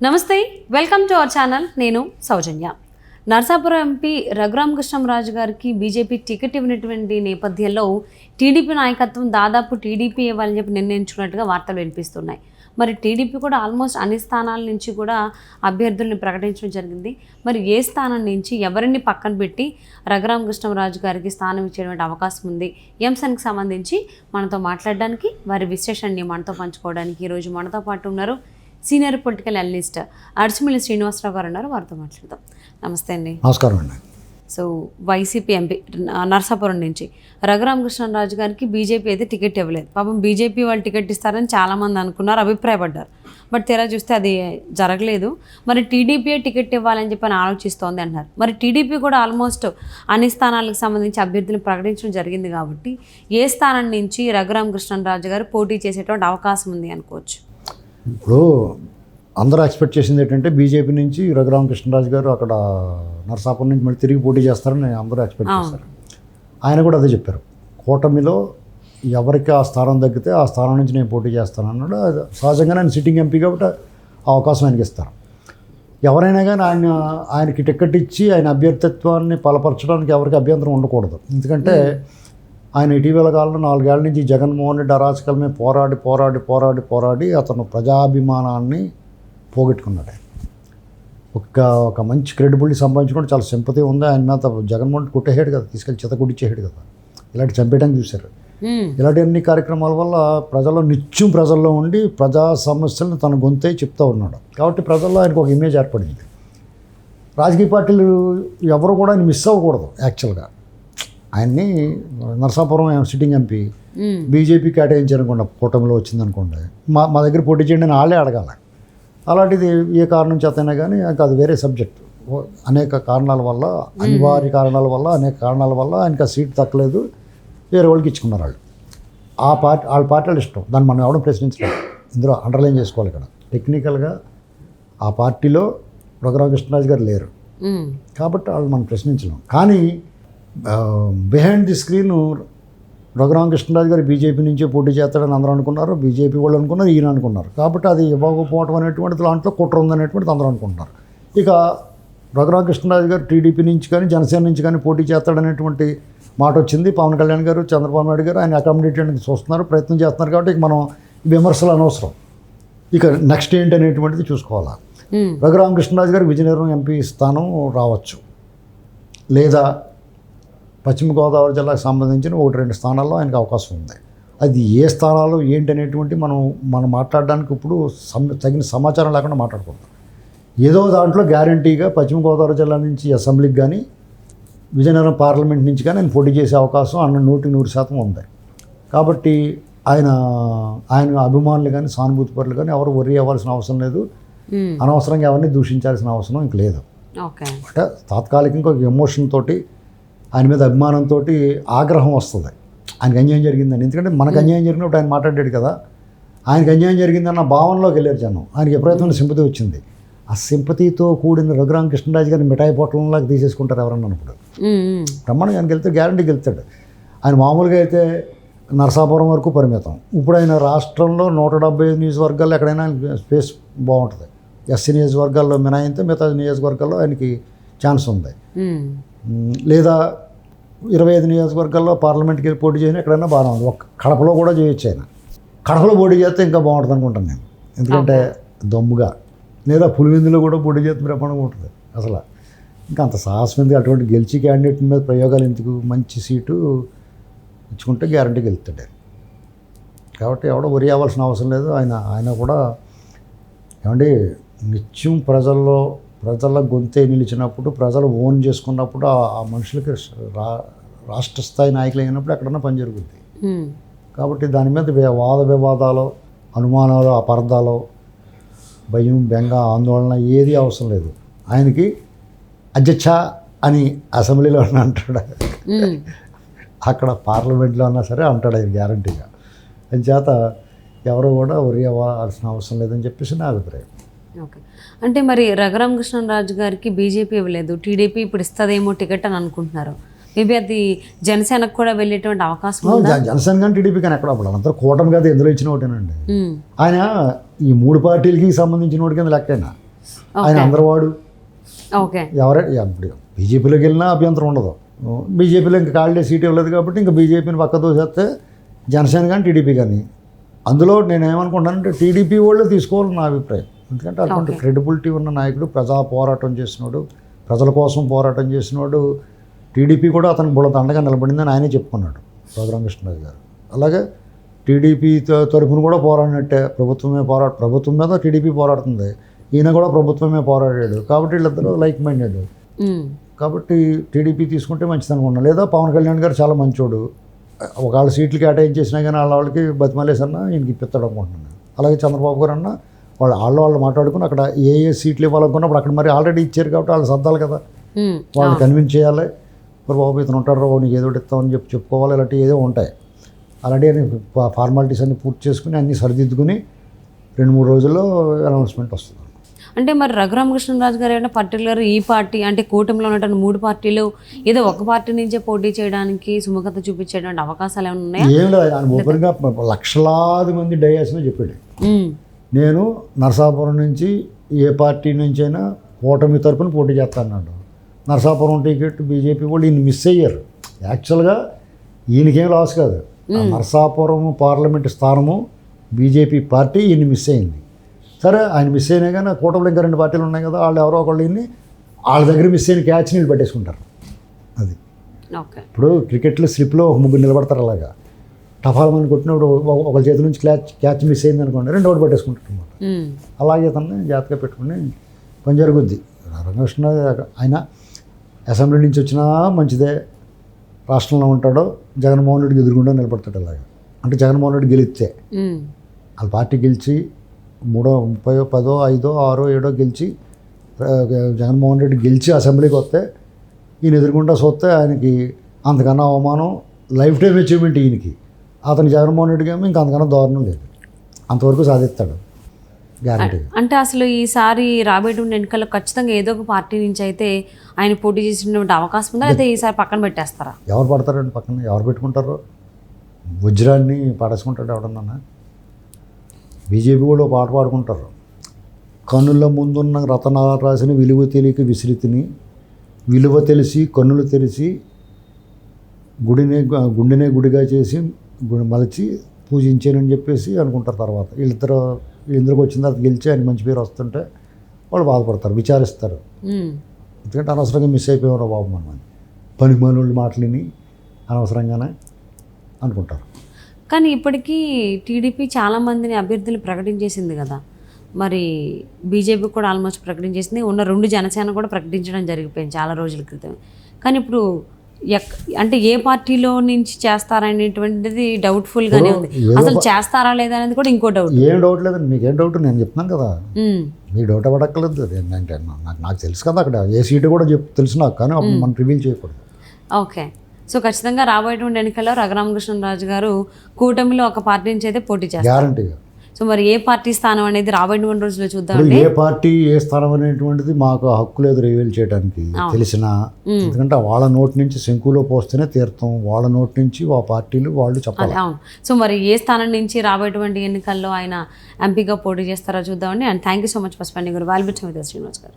నమస్తే, welcome to our channel. నేను సౌజన్య. Narsapuram MP Raghurama Krishnam Raju గారికి బీజేపీ టికెట్ ఇవ్వనటువంటి నేపథ్యంలో టీడీపీ నాయకత్వం దాదాపు టీడీపీ ఇవ్వాలని చెప్పి నిర్ణయించుకున్నట్టుగా వార్తలు వినిపిస్తున్నాయి. మరి టీడీపీ కూడా ఆల్మోస్ట్ అన్ని స్థానాల నుంచి కూడా అభ్యర్థుల్ని ప్రకటించడం జరిగింది. మరి ఏ స్థానం నుంచి ఎవరిని పక్కన పెట్టి రఘురామకృష్ణంరాజు గారికి స్థానం ఇచ్చేటువంటి అవకాశం ఉంది? ఈ అంశానికి సంబంధించి మనతో మాట్లాడడానికి, వారి విశ్లేషణని మనతో పంచుకోవడానికి ఈరోజు మనతో పాటు ఉన్నారు సీనియర్ పొలిటికల్ అనలిస్ట్ అర్చిమిల్లి శ్రీనివాసరావు గారు ఉన్నారు. వారితో మాట్లాడదాం. నమస్తే అండి. నమస్కారం అండి. సో వైసీపీ ఎంపీ నర్సాపురం నుంచి రఘురామకృష్ణంరాజు గారికి బీజేపీ అయితే టికెట్ ఇవ్వలేదు. పాపం బీజేపీ వాళ్ళు టికెట్ ఇస్తారని చాలామంది అనుకున్నారు, అభిప్రాయపడ్డారు. బట్ తెరా చూస్తే అది జరగలేదు. మరి టీడీపీ టికెట్ ఇవ్వాలని చెప్పి ఆలోచిస్తోంది అంటున్నారు. మరి టీడీపీ కూడా ఆల్మోస్ట్ అన్ని స్థానాలకు సంబంధించి అభ్యర్థులను ప్రకటించడం జరిగింది కాబట్టి ఏ స్థానం నుంచి రఘురామకృష్ణంరాజు గారు పోటీ చేసేటువంటి అవకాశం ఉంది అనుకోవచ్చు? ఇప్పుడు అందరూ ఎక్స్పెక్ట్ చేసింది ఏంటంటే బీజేపీ నుంచి రఘురామకృష్ణరాజు గారు అక్కడ నరసాపురం నుంచి మళ్ళీ తిరిగి పోటీ చేస్తారని అందరూ ఎక్స్పెక్ట్ చేస్తారు. ఆయన కూడా అదే చెప్పారు, కూటమిలో ఎవరికి ఆ స్థానం తగ్గితే ఆ స్థానం నుంచి నేను పోటీ చేస్తాను అన్నాడు. సహజంగానే ఆయన సిట్టింగ్ ఎంపీ కాబట్టి ఆ అవకాశం ఆయనకి ఇస్తారు. ఎవరైనా కానీ ఆయనకి టికెట్ ఇచ్చి ఆయన అభ్యర్థిత్వాన్ని బలపరచడానికి ఎవరికి అభ్యంతరం ఉండకూడదు. ఎందుకంటే ఆయన ఇటీవల కాలంలో 4 ఏళ్ల నుంచి జగన్మోహన్ రెడ్డి అరాచకాల మీద పోరాడి అతను ప్రజాభిమానాన్ని పోగొట్టుకున్నాడు. ఒక మంచి క్రెడిబిలిటీ సంపాదించుకుంటే చాలా సింపతి ఉంది ఆయన మీద. జగన్మోహన్ రెడ్డి కొట్టేసాడు కదా, తీసుకెళ్ళి చితకుడిచ్చేసాడు కదా, ఇలాంటి చంపేయడానికి చూశారు. ఇలాంటి అన్ని కార్యక్రమాల వల్ల ప్రజల్లో ఉండి ప్రజా సమస్యలను తన గొంతే చెప్తూ ఉన్నాడు. కాబట్టి ప్రజల్లో ఆయనకు ఒక ఇమేజ్ ఏర్పడింది. రాజకీయ పార్టీలు ఎవరు కూడా ఆయన మిస్ అవ్వకూడదు. యాక్చువల్గా ఆయన్ని నరసాపురం సిట్టింగ్ ఎంపీ బీజేపీ కేటాయించారనుకోండి, కూటమిలో వచ్చిందనుకోండి, మా దగ్గర పోటీ చేయండి అని వాళ్ళే అడగాలి. అలాంటిది ఏ కారణం చేతైనా కానీ అది వేరే సబ్జెక్ట్. అనేక కారణాల వల్ల, అనివార్య కారణాల వల్ల, అనేక కారణాల వల్ల ఆయనకి ఆ సీట్ దక్కలేదు, వేరే వాళ్ళకి ఇచ్చుకున్నారు. వాళ్ళు వాళ్ళ పార్టీలు ఇష్టం, దాన్ని మనం ఎవడం ప్రశ్నించలేదు. ఇందులో అండర్లైన్ చేసుకోవాలి. ఇక్కడ టెక్నికల్గా ఆ పార్టీలో రఘురామకృష్ణరాజు గారు లేరు కాబట్టి వాళ్ళు మనం ప్రశ్నించలేం. కానీ బిహైండ్ ది స్క్రీన్ రఘురామకృష్ణరాజు గారు బీజేపీ నుంచే పోటీ చేస్తాడని అందరూ అనుకున్నారు, బీజేపీ వాళ్ళు అనుకున్నారు, ఈయన అనుకున్నారు. కాబట్టి అది ఇవ్వకపోవడం అనేటువంటిది దాంట్లో కుట్ర ఉందనేటువంటిది అందరూ అనుకుంటున్నారు. ఇక రఘురామకృష్ణరాజు గారు టీడీపీ నుంచి కానీ జనసేన నుంచి కానీ పోటీ చేస్తాడనేటువంటి మాట వచ్చింది. పవన్ కళ్యాణ్ గారు, చంద్రబాబు నాయుడు గారు ఆయన అకామిడేట్ చేయడానికి చూస్తున్నారు, ప్రయత్నం చేస్తున్నారు. కాబట్టి ఇక మనం విమర్శలు అనవసరం. ఇక నెక్స్ట్ ఏంటి అనేటువంటిది చూసుకోవాలా. రఘురామకృష్ణరాజు గారు విజయనగరం ఎంపీ స్థానం రావచ్చు, లేదా పశ్చిమ గోదావరి జిల్లాకు సంబంధించిన 1-2 స్థానాల్లో ఆయనకు అవకాశం ఉంది. అది ఏ స్థానాలు ఏంటి అనేటువంటి మనం మాట్లాడడానికి ఇప్పుడు తగిన సమాచారం లేకుండా మాట్లాడకూడదు. ఏదో దాంట్లో గ్యారంటీగా పశ్చిమ గోదావరి జిల్లా నుంచి అసెంబ్లీకి కానీ విజయనగరం పార్లమెంట్ నుంచి కానీ ఆయన పోటీ చేసే అవకాశం 100% ఉంది. కాబట్టి ఆయన అభిమానులు కానీ సానుభూతి పరులు కానీ ఎవరు వర్రీ అవ్వాల్సిన అవసరం లేదు. అనవసరంగా ఎవరిని దూషించాల్సిన అవసరం ఇంక లేదు. అంటే తాత్కాలికంగా ఒక ఎమోషన్ తోటి, ఆయన మీద అభిమానంతో ఆగ్రహం వస్తుంది, ఆయనకు అన్యాయం జరిగిందని. ఎందుకంటే మనకు అన్యాయం జరిగినప్పుడు ఆయన మాట్లాడాడు కదా, ఆయనకు అన్యాయం జరిగిందన్న భావనలోకి వెళ్ళారు జనం. ఆయనకి ఎప్పుడైతే సింపతి వచ్చింది, ఆ సింపతితో కూడిన రఘురామకృష్ణరాజు గారిని మిఠాయి పొట్టంలాగా తీసేసుకుంటారు ఎవరన్నా అన్నప్పుడు. బ్రహ్మాండంగా ఆయనకి వెళ్తే గ్యారంటీకి వెళ్తాడు. ఆయన మామూలుగా అయితే నరసాపురం వరకు పరిమితం. ఇప్పుడు ఆయన రాష్ట్రంలో 175 నియోజకవర్గాల్లో ఎక్కడైనా స్పేస్ బాగుంటుంది. ఎస్సీ నియోజకవర్గాల్లో మినహాయితే మిగతా నియోజకవర్గాల్లో ఆయనకి ఛాన్స్ ఉంది. లేదా 25 నియోజకవర్గాల్లో పార్లమెంట్కి వెళ్ళి పోటీ చేసినా ఎక్కడైనా బాగానే ఉంది. కడపలో కూడా చేయొచ్చు. ఆయన కడపలో పోటీ చేస్తే ఇంకా బాగుంటుంది అనుకుంటాను నేను. ఎందుకంటే దమ్ముగా, లేదా పులివెందులో కూడా పోటీ చేస్తే బ్రహ్మాండంగా ఉంటుంది. అసలు ఇంకా అంత సాహసం ఎందుకు? అటువంటి గెలిచి క్యాండిడేట్ మీద ప్రయోగాలు ఎందుకు? మంచి సీటు ఇచ్చుకుంటే గ్యారంటీకి వెళ్తాడు. కాబట్టి ఎవడో వరి అవ్వాల్సిన అవసరం లేదు. ఆయన కూడా ఏమంటే నిత్యం ప్రజల గొంతే నిలిచినప్పుడు, ప్రజలు ఓన్ చేసుకున్నప్పుడు ఆ మనుషులకి రాష్ట్ర స్థాయి నాయకులు అయినప్పుడు ఎక్కడన్నా పని జరుగుతుంది. కాబట్టి దాని మీద వాద వివాదాలు, అనుమానాలు, అపార్థాలు, భయం, బెంగ, ఆందోళన ఏది అవసరం లేదు. ఆయనకి అధ్యక్ష అని అసెంబ్లీలో అంటాడు, అక్కడ పార్లమెంట్లో అన్నా సరే అంటాడు ఆయన గ్యారంటీగా. అందుచేత ఎవరు కూడా వరి అవ్వాల్సిన అవసరం లేదని చెప్పేసి నా అభిప్రాయం. ఓకే, అంటే మరి రఘురామకృష్ణరాజు గారికి బీజేపీ ఇవ్వలేదు, టీడీపీ ఇప్పుడు ఇస్తుందేమో టికెట్ అని అనుకుంటున్నారు. మేబీ అది జనసేనకు కూడా వెళ్ళేటువంటి అవకాశం ఉంది. జనసేన కానీ టీడీపీ కానీ ఎక్కడ అప్పుడు అంతా కూటమి కదా, ఎందులో ఇచ్చిన ఒకటేనండి. ఆయన ఈ 3 పార్టీలకి సంబంధించిన వాడి కింద లెక్కైనా ఆయన అందరివాడు. ఓకే. ఇప్పుడు బీజేపీలోకి వెళ్ళినా అభ్యంతరం ఉండదు. బీజేపీలో ఇంకా ఖాళీ సీట్ ఇవ్వలేదు కాబట్టి ఇంకా బీజేపీని పక్క దోసేస్తే జనసేన కానీ టీడీపీ కానీ. అందులో నేను ఏమనుకుంటానంటే టీడీపీ వాళ్ళు తీసుకోవాలని నా అభిప్రాయం. ఎందుకంటే అటువంటి క్రెడిబిలిటీ ఉన్న నాయకుడు, ప్రజా పోరాటం చేసినాడు, ప్రజల కోసం పోరాటం చేసినాడు. టీడీపీ కూడా అతనికి బుడ దండగా నిలబడిందని ఆయనే చెప్పుకున్నాడు రఘురామకృష్ణరాజు గారు. అలాగే టీడీపీ తరఫున కూడా పోరాడినట్టే, ప్రభుత్వం మీద టీడీపీ పోరాడుతుంది, ఈయన కూడా ప్రభుత్వమే పోరాడాడు. కాబట్టి వీళ్ళిద్దరూ లైక్ మైండెడ్. కాబట్టి టీడీపీ తీసుకుంటే మంచిది అనుకున్నాను. లేదా పవన్ కళ్యాణ్ గారు చాలా మంచోడు, ఒకవేళ సీట్లు కేటాయించేసినా కానీ వాళ్ళకి బతిమాలేసన్నా ఈయనకి ఇప్పిస్తాడు అనుకుంటున్నాను. అలాగే చంద్రబాబు గారు అన్న వాళ్ళు మాట్లాడుకుని అక్కడ ఏ సీట్లు ఇవ్వాలనుకున్నప్పుడు అక్కడ మరి ఆల్రెడీ ఇచ్చారు కాబట్టి వాళ్ళు సర్దాలి కదా, వాళ్ళని కన్విన్స్ చేయాలి. మరి బాబు ఇతను ఉంటాడు, నీకు ఏదో ఇస్తామని చెప్పుకోవాలి, ఇలాంటివి ఏదో ఉంటాయి. అలాంటి ఫార్మాలిటీస్ అన్ని పూర్తి చేసుకుని అన్నీ సరిదిద్దుకుని 2-3 రోజుల్లో అనౌన్స్మెంట్ వస్తుంది. అంటే మరి రఘురామకృష్ణరాజు గారు ఏమైనా పర్టికులర్ ఈ పార్టీ అంటే కూటమిలో ఉన్నటువంటి 3 పార్టీలు ఏదో ఒక పార్టీ నుంచే పోటీ చేయడానికి సుముఖత చూపించేటువంటి అవకాశాలు ఏమైనా ఉన్నాయా? ఏం లేదు, ఆయన ఓపెన్గా లక్షలాది మంది డయాస్లో చెప్పాడు, నేను నరసాపురం నుంచి ఏ పార్టీ నుంచి అయినా కూటమి తరపున పోటీ చేస్తాను. నరసాపురం టికెట్ బీజేపీ వాళ్ళు ఈయన మిస్ అయ్యారు. యాక్చువల్గా ఈయనకేం లాస్ కాదు, నరసాపురం పార్లమెంటు స్థానము బీజేపీ పార్టీ ఈయన మిస్ అయింది. సరే ఆయన మిస్ అయినా కానీ కూటమిలో ఇంకా 2 పార్టీలు ఉన్నాయి కదా, వాళ్ళు ఎవరో ఒకళ్ళు ఈయన్ని వాళ్ళ దగ్గర మిస్ అయిన క్యాచ్ నీళ్ళు పట్టేసుకుంటారు. అది ఇప్పుడు క్రికెట్లో స్లిప్లో 3 నిలబడతారు, అలాగా టఫాల్ మంది కొట్టినప్పుడు ఒకళ్ళ చేతి నుంచి క్యాచ్ మిస్ అయింది అనుకోండి, 2 ఒకటి పట్టేసుకుంటారు అన్నమాట. అలాగే తనని జాగ్రత్తగా పెట్టుకుని పని జరుగుద్ది. రఘురామకృష్ణ ఆయన అసెంబ్లీ నుంచి వచ్చినా మంచిదే, రాష్ట్రంలో ఉంటాడో జగన్మోహన్ రెడ్డికి ఎదురుగుండా నిలబడతాడు. అలాగే అంటే జగన్మోహన్ రెడ్డి గెలిస్తే వాళ్ళ పార్టీ గెలిచి 3, 30, 10, 5, 6, 7 గెలిచి జగన్మోహన్ రెడ్డి గెలిచి అసెంబ్లీకి వస్తే ఈయన ఎదురుగుండా చూస్తే ఆయనకి అంతకన్నా అవమానం, లైఫ్ టైం అచీవ్మెంట్ ఈయనకి. అతను జగన్మోహన్ రెడ్డికి ఏమో ఇంకా అంతకన్నా దారుణం లేదు, అంతవరకు సాధిస్తాడు గ్యారంటీ. అంటే అసలు ఈసారి రాబోయేటువంటి ఎన్నికల్లో ఖచ్చితంగా ఏదో ఒక పార్టీ నుంచి అయితే ఆయన పోటీ చేసినటువంటి అవకాశం ఉందా, అయితే ఈసారి పక్కన పెట్టేస్తారా? ఎవరు పడతారండి పక్కన, ఎవరు పెట్టుకుంటారు? వజ్రాన్ని పడేసుకుంటాడు ఎవడన్నా. బీజేపీ కూడా పాట పాడుకుంటారు, కన్నుల ముందున్న రతనాలు రాసిన విలువ తెలియక విసిరితిని, విలువ తెలిసి కన్నులు తెరిచి గుండెనే గుడిగా చేసి మలచి పూజించానని చెప్పేసి అనుకుంటారు. తర్వాత వీళ్ళిద్దరికి వచ్చిన తర్వాత గెలిచి ఆయన మంచి పేరు వస్తుంటే వాళ్ళు బాధపడతారు, విచారిస్తారు. ఎందుకంటే అనవసరంగా మిస్ అయిపోయారు బాబు మనం, పని మనోళ్ళు మాటలని అనవసరంగానే అనుకుంటారు. కానీ ఇప్పటికీ టీడీపీ చాలామందిని అభ్యర్థులు ప్రకటించేసింది కదా, మరి బీజేపీ కూడా ఆల్మోస్ట్ ప్రకటించేసింది, ఉన్న 2 జనసేన కూడా ప్రకటించడం జరిగిపోయింది చాలా రోజుల క్రితం. కానీ ఇప్పుడు అంటే ఏ పార్టీలో నుంచి చేస్తారనేటువంటిది డౌట్ఫుల్గానే ఉంది. అసలు చేస్తారా లేదా అనేది కూడా ఇంకో డౌట్. ఏం డౌట్ లేదండి, మీకేం డౌట్, నేను చెప్తున్నాను కదా, మీకు డౌట్ అవ్వక్కర్లేదు. నాకు తెలుసు కదా అక్కడ ఏ సీటు కూడా తెలుసు నాకు, కానీ మనం రివీల్ చేయకూడదు. ఓకే. సో ఖచ్చితంగా రాబోయేటువంటి ఎన్నికల్లో రఘురామకృష్ణరాజు గారు కూటమిలో ఒక పార్టీ నుంచి అయితే పోటీ చేస్తారు గ్యారంటీగా. సో మరి ఏ పార్టీ స్థానం అనేది రాబోయేటువంటి రోజుల్లో చూద్దాం. ఏ పార్టీ ఏ స్థానం అనేటువంటిది మాకు హక్కు లేదు రివీల్ చేయడానికి, తెలిసిన. ఎందుకంటే వాళ్ళ నోటి నుంచి శంకులో పోస్తేనే తీర్థం, వాళ్ళ నోటి నుంచి ఆ పార్టీలు వాళ్ళు చెప్పాలి. అవును. సో మరి ఏ స్థానం నుంచి రాబోయేటువంటి ఎన్నికల్లో ఆయన ఎంపీగా పోటీ చేస్తారో చూద్దామండి. And thank you so much for spending your valuable time with us, Srinivas గారు.